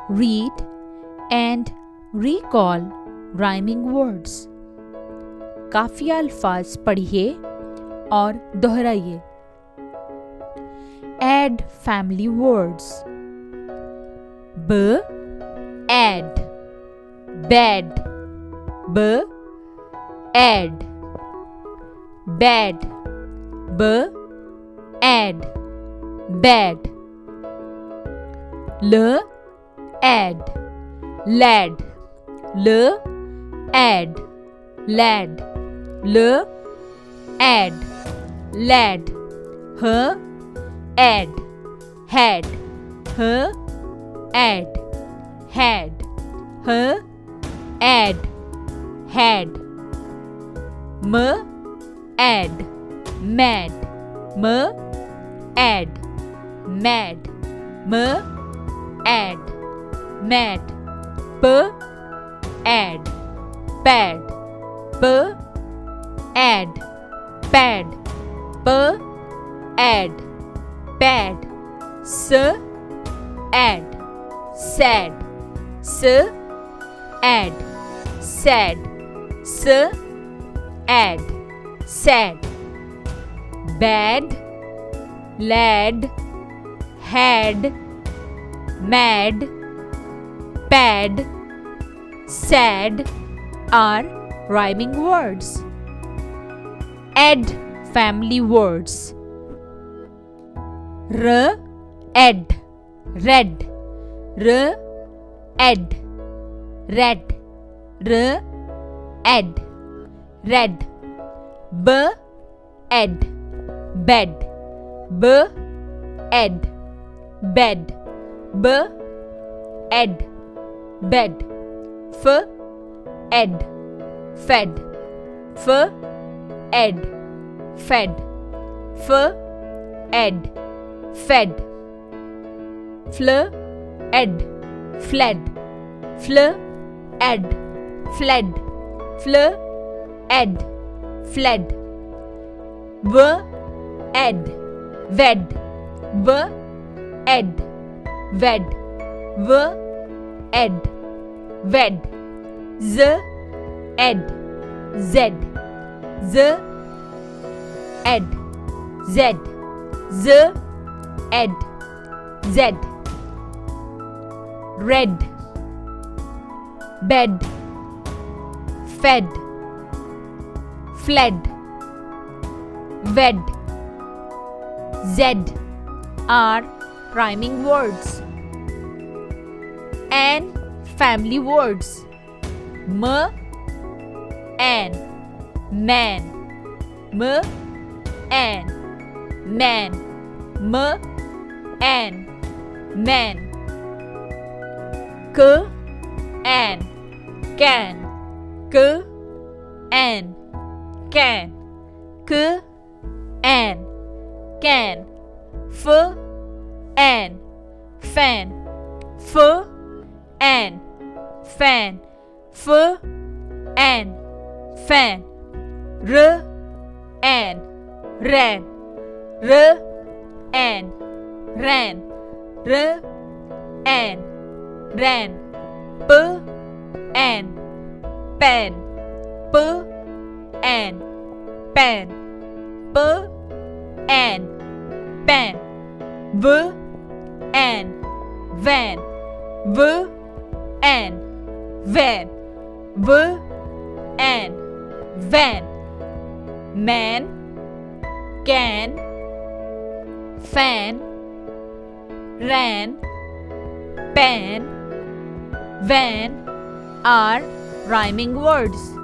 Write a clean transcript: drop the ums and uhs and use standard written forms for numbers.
read and recall rhyming words. काफिया अल्फाज पढ़िए और दोहराइए. Add family words. B, add, bed, b, add, bed, b, add, bed. L, add, lad, l, add, lad, l, add, lad. H, add, had, h, add, had, h, add, had. M, add, mad, m, add, mad, m, add, mad. P, add, pad, p, add, pad, p, add, pad. S, add, sad, s, add, sad, s, add, sad. Bad, lad, had, mad, pad, sad are rhyming words. Add family words. R, add, red, r, add, red, r, add, red. B, add, bed, b, add, bed, b, add, bed. F, add, fed, f, add, fed, f, add, fed. Fl, add, fled, fl, add, fled, fl, add, fled. V, add, ved, v, add, ved, v, add, ved. Z, add, zed, z, add, zed, z, add, zed. Red, bed, fed, fled, wed, zed are rhyming words. And family words. M, an, man, m, an, man, m, an, man. K, an, can, k, an, can, k, an, can. F, an, fan, f, an, fan, f, an, fan. R, an, ran, r, an, ran, r, an, ran. P, an, pan, p, an, pan, p, an, pan. V, an, van, v, an, van, v, an, van. Man, can, fan, ran, pan, van are rhyming words.